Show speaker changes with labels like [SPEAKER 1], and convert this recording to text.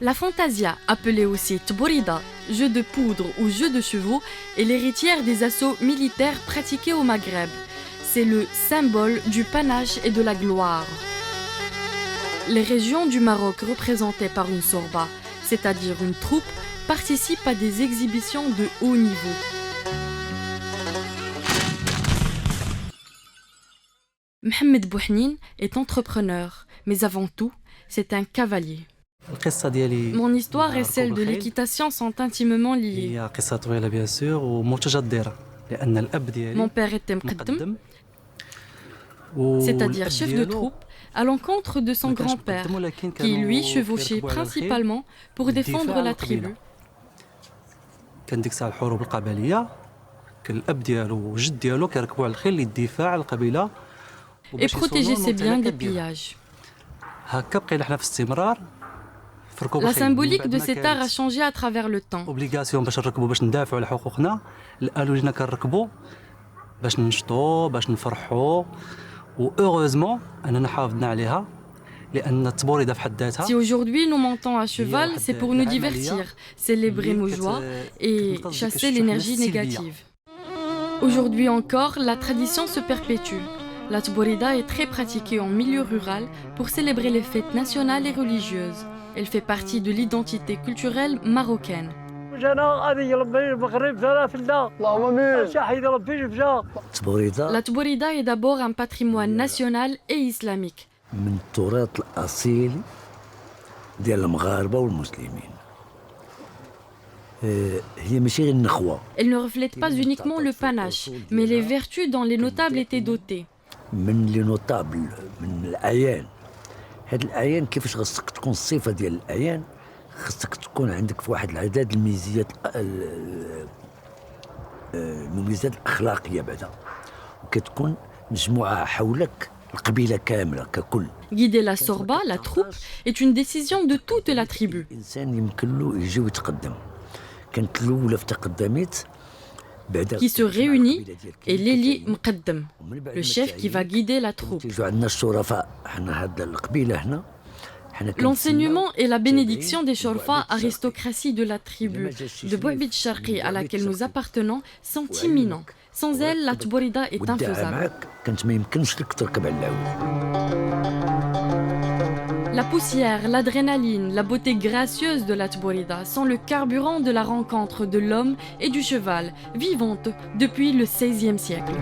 [SPEAKER 1] La fantasia, appelée aussi tborida, jeu de poudre ou jeu de chevaux, est l'héritière des assauts militaires pratiqués au Maghreb. C'est le symbole du panache et de la gloire. Les régions du Maroc représentées par une sorba, c'est-à-dire une troupe, participent à des exhibitions de haut niveau. Mohamed Bouhnine est entrepreneur, mais avant tout, c'est un cavalier. Mon histoire et celle de l'équitation sont intimement liées. Mon père était mqaddam, c'est-à-dire chef de troupe, à l'encontre de son grand-père, qui lui chevauchait principalement pour défendre la tribu. Et protéger ses biens des pillages. La symbolique de cet art a changé à travers le temps. Si aujourd'hui nous montons à cheval, c'est pour nous divertir, célébrer nos joies et chasser l'énergie négative. Aujourd'hui encore, la tradition se perpétue. La tborida est très pratiquée en milieu rural pour célébrer les fêtes nationales et religieuses. Elle fait partie de l'identité culturelle marocaine. La tborida est d'abord un patrimoine national et islamique. Elle ne reflète pas uniquement le panache, mais les vertus dont les notables étaient dotés.
[SPEAKER 2] هاد الاعيان كيفاش خاصك تكون الصفه ديال الاعيان خاصك تكون عندك في واحد العدد المميزات الاخلاقيه بعدا وكتكون مجموعه حولك القبيله كامله ككل.
[SPEAKER 1] Guider la sorba, la troupe, est une décision de toute la tribu.
[SPEAKER 2] الانسان يمكن له يجي ويتقدم. كانت الاولى في تقدمت
[SPEAKER 1] qui se réunit et l'élit mqaddam, le chef qui va guider la troupe. L'enseignement et la bénédiction des shorfa, aristocratie de la tribu de Bouabid Sharqi à laquelle nous appartenons, sont imminents. Sans elle, la tborida est infaisable. La poussière, l'adrénaline, la beauté gracieuse de la tborida sont le carburant de la rencontre de l'homme et du cheval, vivante depuis le XVIe siècle.